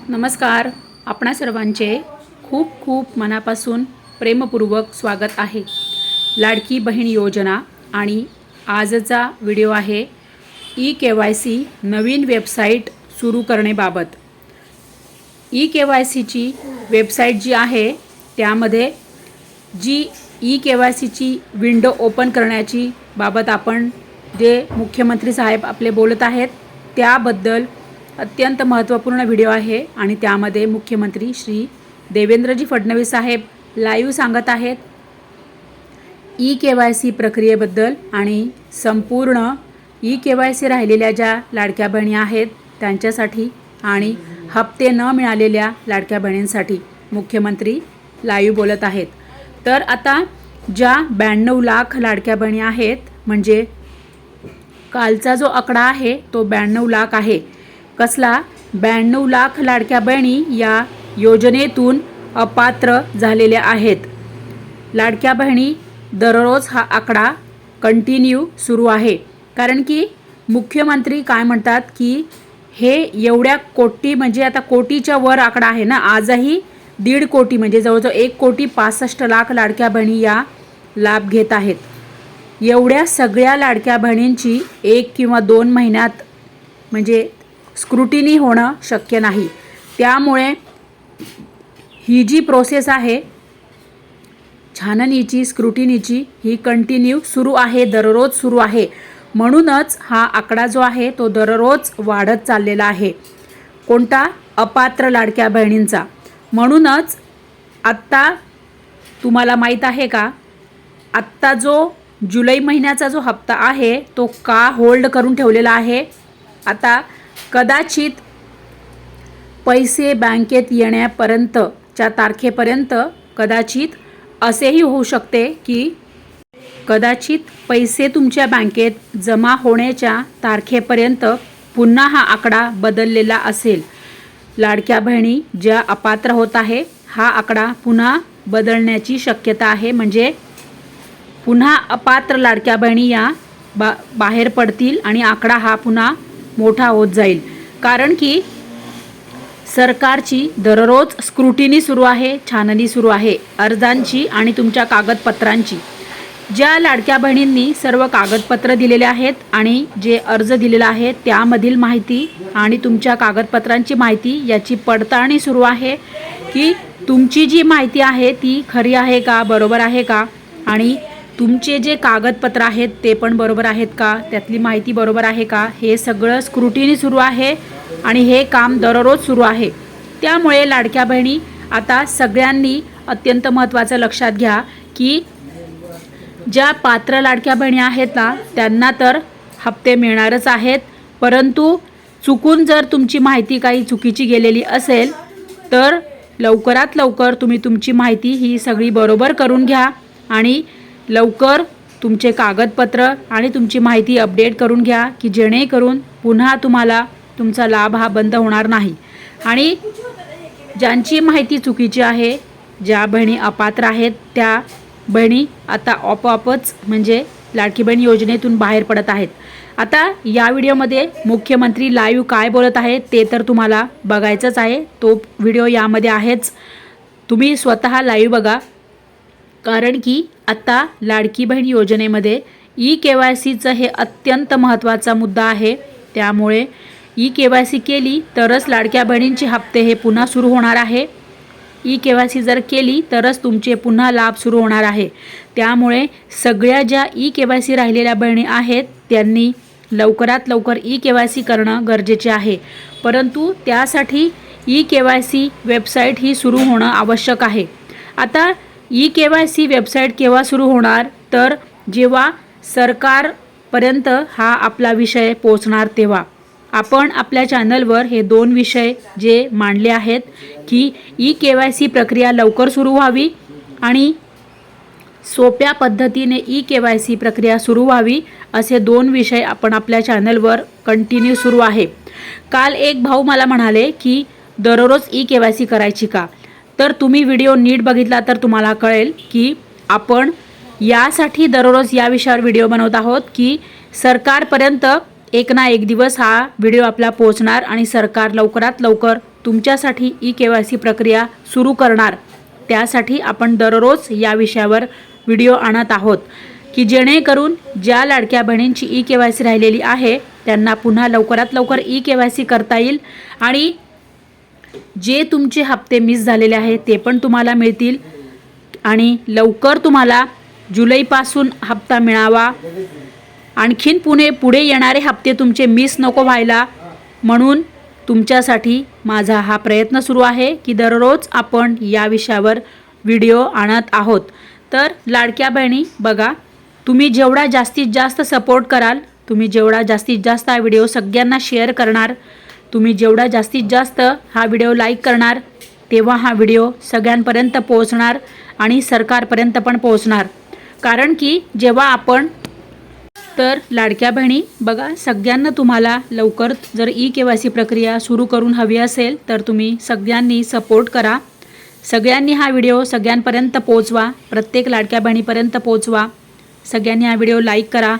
नमस्कार. आपणा सर्वांचे खूप खूप मनापासून प्रेमपूर्वक स्वागत आहे. लाडकी बहीण योजना आणि आजचा व्हिडिओ आहे ई-KYC नवीन वेबसाईट सुरू करण्याबाबत. ई-KYCची वेबसाईट जी आहे त्यामध्ये जी ई-KYCची विंडो ओपन करण्याची बाबत आपण जे मुख्यमंत्री साहेब आपले बोलत आहेत त्याबद्दल अत्यंत महत्त्वपूर्ण व्हिडिओ आहे आणि त्यामध्ये मुख्यमंत्री श्री देवेंद्रजी फडणवीस साहेब लाईव्ह सांगत आहेत ई-KYC प्रक्रियेबद्दल आणि संपूर्ण ई-KYC राहिलेल्या ज्या लाडक्या बहिणी आहेत त्यांच्यासाठी आणि हप्ते न मिळालेल्या लाडक्या बहिणींसाठी मुख्यमंत्री लाईव्ह बोलत आहेत. तर आता ज्या 92 लाख लाडक्या बहिणी आहेत, म्हणजे कालचा जो आकडा आहे तो 92 लाख आहे. कसला 92 लाख लाडक्या बहिणी या योजनेतून अपात्र झालेल्या आहेत. लाडक्या बहिणी दररोज हा आकडा कंटिन्यू सुरू आहे, कारण की मुख्यमंत्री काय म्हणतात की हे एवढ्या कोटी, म्हणजे आता कोटीच्या वर आकडा आहे ना. आजही 1.5 कोटी म्हणजे जवळजवळ 1,65,00,000 लाडक्या बहिणी या लाभ घेत आहेत. एवढ्या सगळ्या लाडक्या बहिणींची 1 किंवा 2 महिन्यात म्हणजे स्क्रुटिनी होणं शक्य नाही. त्यामुळे ही जी प्रोसेस आहे छाननीची, स्क्रुटिनीची, ही कंटिन्यू सुरू आहे, दररोज सुरू आहे. म्हणूनच हा आकडा जो आहे तो दररोज वाढत चाललेला आहे. कोणता? अपात्र लाडक्या बहिणींचा. म्हणूनच आत्ता तुम्हाला माहीत आहे का, आत्ता जो जुलै महिन्याचा जो हप्ता आहे तो का होल्ड करून ठेवलेला आहे? आता कदाचित पैसे बँकेत येण्यापर्यंतच्या तारखेपर्यंत कदाचित असेही होऊ शकते की कदाचित पैसे तुमच्या बँकेत जमा होण्याच्या तारखेपर्यंत पुन्हा हा आकडा बदललेला असेल. लाडक्या बहिणी ज्या अपात्र होत आहे हा आकडा पुन्हा बदलण्याची शक्यता आहे. म्हणजे पुन्हा अपात्र लाडक्या बहिणी या बाहेर पडतील आणि आकडा हा पुन्हा मोठा होत जाईल. कारण की सरकारची दररोज स्क्रुटिनी सुरू आहे, छाननी सुरू आहे अर्जांची आणि तुमच्या कागदपत्रांची. ज्या लाडक्या बहिणींनी सर्व कागदपत्र दिलेले आहेत आणि जे अर्ज दिलेला आहे त्यामधील माहिती आणि तुमच्या कागदपत्रांची माहिती याची पडताळणी सुरू आहे की तुमची जी माहिती आहे ती खरी आहे का, बरोबर आहे का, आणि तुमचे जे कागदपत्र आहेत ते पण बरोबर आहेत का, त्यातली माहिती बरोबर आहे का, हे सगळं स्क्रुटिनी सुरू आहे आणि हे काम दररोज सुरू आहे. त्यामुळे लाडक्या बहिणी आता सगळ्यांनी अत्यंत महत्त्वाचं लक्षात घ्या की ज्या पात्र लाडक्या बहिणी आहेत ना त्यांना तर हप्ते मिळणारच आहेत, परंतु चुकून जर तुमची माहिती काही चुकीची गेलेली असेल तर लवकरात लवकर तुम्ही तुमची माहिती ही सगळी बरोबर करून घ्या आणि लवकर तुमचे कागदपत्र आणि तुमची माहिती अपडेट करून घ्या की जेणेकरून पुन्हा तुम्हाला तुमचा लाभ हा बंद होणार नाही. आणि ज्यांची माहिती चुकीची आहे, ज्या बहिणी अपात्र आहेत, त्या बहिणी आता आपोआपच म्हणजे लाडकी बहीण योजनेतून बाहेर पडत आहेत. आता या व्हिडिओमध्ये मुख्यमंत्री लाईव्ह काय बोलत आहेत ते तर तुम्हाला बघायचंच आहे. तो व्हिडिओ यामध्ये आहेच, तुम्ही स्वतः लाईव्ह बघा. कारण की आता लाडकी बहीण योजनेमध्ये ई-KYCचं हे अत्यंत महत्त्वाचा मुद्दा आहे. त्यामुळे ई-KYC केली तरच लाडक्या बहिणींचे हप्ते हे पुन्हा सुरू होणार आहे. ई-KYC जर केली तरच तुमचे पुन्हा लाभ सुरू होणार आहे. त्यामुळे सगळ्या ज्या ई-KYC राहिलेल्या बहिणी आहेत त्यांनी लवकरात लवकर ई-KYC करणं गरजेचे आहे. परंतु त्यासाठी ई-KYC वेबसाईट ही सुरू होणं आवश्यक आहे. आता ई-KYC वेबसाईट केव्हा सुरू होणार? तर जेव्हा सरकारपर्यंत हा आपला विषय पोहोचणार तेव्हा. आपण आपल्या चॅनलवर हे 2 विषय जे मांडले आहेत की ई-KYC प्रक्रिया लवकर सुरू व्हावी आणि सोप्या पद्धतीने ई-KYC प्रक्रिया सुरू व्हावी, असे 2 विषय आपण आपल्या चॅनलवर कंटिन्यू सुरू आहे. काल एक भाऊ मला म्हणाले की दररोज ई-KYC करायची का? तर तुम्ही व्हिडिओ नीट बघितला तर तुम्हाला कळेल की आपण यासाठी दररोज या विषयावर व्हिडिओ बनवत आहोत की सरकारपर्यंत एक ना एक दिवस हा व्हिडिओ आपला पोहोचणार आणि सरकार लवकरात लवकर तुमच्यासाठी ई-KYC प्रक्रिया सुरू करणार. त्यासाठी आपण दररोज या विषयावर व्हिडिओ आणत आहोत की जेणेकरून ज्या लाडक्या बहिणींची ई-KYC राहिलेली आहे त्यांना पुन्हा लवकरात लवकर ई-KYC करता येईल आणि जे तुमचे हप्ते मिस झालेले आहेत ते पण तुम्हाला मिळतील आणि लवकर तुम्हाला जुलैपासून हप्ता मिळावा. आणखीन पुढे येणारे हप्ते तुमचे मिस नको व्हायला म्हणून तुमच्यासाठी माझा हा प्रयत्न सुरू आहे की दररोज आपण या विषयावर व्हिडिओ आणत आहोत. तर लाडक्या बहिणी बघा, तुम्ही जेवढा जास्तीत जास्त सपोर्ट कराल, तुम्ही जेवढा जास्तीत जास्त हा व्हिडिओ सगळ्यांना शेअर करणार, तुम्ही जेवढा जास्तीत जास्त हा व्हिडिओ लाईक करणार, तेव्हा हा व्हिडिओ सगळ्यांपर्यंत पोहोचणार आणि सरकारपर्यंत पण पोहोचणार. कारण की जेव्हा आपण तर लाडक्या बहिणी बघा, सगळ्यांना तुम्हाला लवकर जर ई-KYC प्रक्रिया सुरू करून हवी असेल तर तुम्ही सगळ्यांनी सपोर्ट करा. सगळ्यांनी हा व्हिडिओ सगळ्यांपर्यंत पोहोचवा, प्रत्येक लाडक्या बहिणीपर्यंत पोहोचवा. सगळ्यांनी हा व्हिडिओ लाईक करा,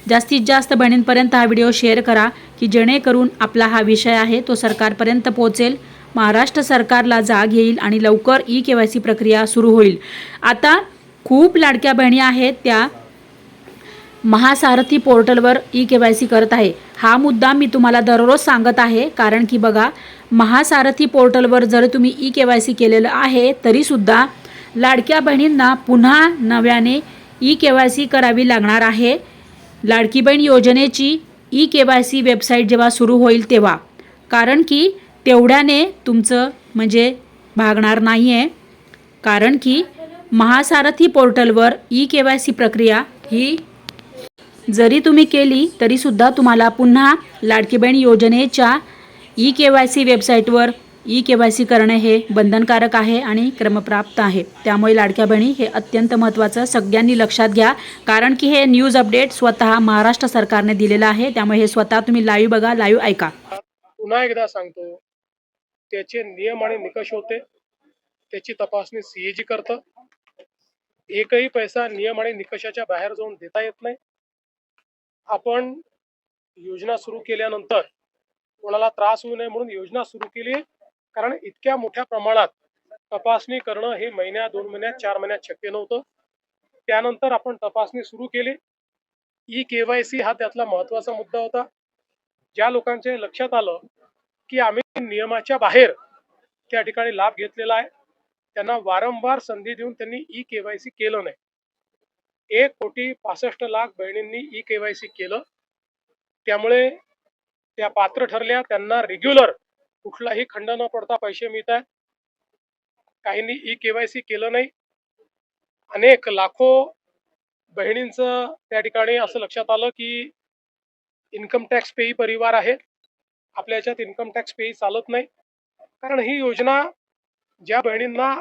जास्तीत जास्त बहिणींपर्यंत हा व्हिडिओ शेअर करा की जेणेकरून आपला हा विषय आहे तो सरकारपर्यंत पोहोचेल, महाराष्ट्र सरकारला जाग येईल आणि लवकर ई-KYC प्रक्रिया सुरू होईल. आता खूप लाडक्या बहिणी आहेत त्या महासारथी पोर्टलवर ई-KYC करत आहे. हा मुद्दा मी तुम्हाला दररोज सांगत आहे कारण की बघा, महासारथी पोर्टलवर जर तुम्ही ई-KYC केलेलं आहे तरीसुद्धा लाडक्या बहिणींना पुन्हा नव्याने ई-KYC करावी लागणार आहे. लाडकी बहीण योजनेची ई-KYC वेबसाईट जेव्हा सुरू होईल तेव्हा, कारण की तेवढ्याने तुमचं म्हणजे भागणार नाही आहे. कारण की महासारथी पोर्टलवर ई-KYC प्रक्रिया ही जरी तुम्ही केली तरीसुद्धा तुम्हाला पुन्हा लाडकी बहीण योजनेच्या ई-KYC वेबसाईटवर ई-KYC करणे हे बंधनकारक आहे आणि क्रमप्राप्त आहे. त्यामुळे लाडक्या बहिणी हे अत्यंत महत्त्वाचं सगळ्यांनी लक्षात घ्या. कारण की हे न्यूज अपडेट स्वतः महाराष्ट्र सरकारने दिलेलं आहे. त्यामुळे हे स्वतः तुम्ही लाईव्ह बघा, लाईव्ह ऐका. पुन्हा एकदा सांगतो, त्याचे नियम आणि निकष होते, त्याची तपासणी CAG करतं. एकही पैसा नियम आणि निकषाच्या बाहेर जाऊन देता येत नाही. आपण योजना सुरू केल्यानंतर कोणाला त्रास होऊ नये म्हणून योजना सुरू केली, कारण इतक्या मोठ्या प्रमाणात तपासणी करणं हे महिन्यात, 2 महिन्यात, 4 महिन्यात शक्य नव्हतं. त्यानंतर आपण तपासणी सुरू केली. ई-KYC हा त्यातला महत्त्वाचा मुद्दा होता. ज्या लोकांच्या लक्षात आलं की आम्ही नियमाच्या बाहेर त्या ठिकाणी लाभ घेतलेला आहे, त्यांना वारंवार संधी देऊन त्यांनी ई-KYC केलं नाही. 1,65,00,000 बहिणींनी ई-KYC केलं. त्यामुळे त्या पात्र ठरल्या, त्यांना रेग्युलर कुठलाही खंड न पडता पैसे मिळत आहेत. काहींनी ई-KYC केलं नाही. अनेक लाखो बहिणींचं त्या ठिकाणी असं लक्षात आलं की इन्कम टॅक्स पेई परिवार आहे, आपल्या याच्यात इन्कम टॅक्स पेई चालत नाही. कारण ही योजना ज्या बहिणींना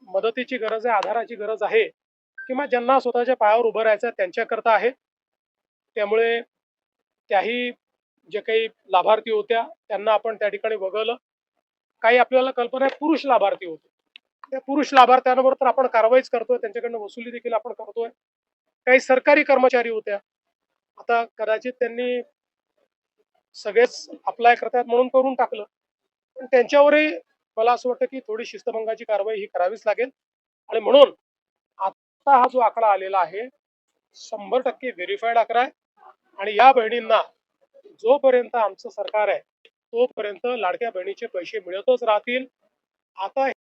मदतीची गरज आहे, आधाराची गरज आहे किंवा ज्यांना स्वतःच्या पायावर उभं राहायचं त्यांच्याकरता आहे. त्यामुळे त्याही जे काही लाभार्थी होत्या त्यांना आपण त्या ठिकाणी वगळलं. काही आपल्याला कल्पना आहे पुरुष लाभार्थी होते, त्या पुरुष लाभार्थ्यांवर तर आपण कारवाईच करतोय, त्यांच्याकडनं वसुली देखील आपण करतोय. काही सरकारी कर्मचारी होत्या, आता कदाचित त्यांनी सगळेच अप्लाय करतात म्हणून करून टाकलं, पण त्यांच्यावरही मला असं वाटतं की थोडी शिस्तभंगाची कारवाई ही करावीच लागेल. आणि म्हणून आता हा जो आकडा आलेला आहे 100% व्हेरीफाईड आकडा आहे. आणि या बहिणींना जोपर्यंत आमचं सरकार आहे तोपर्यंत लाडक्या बहिणीचे पैसे मिळतच राहतील. आता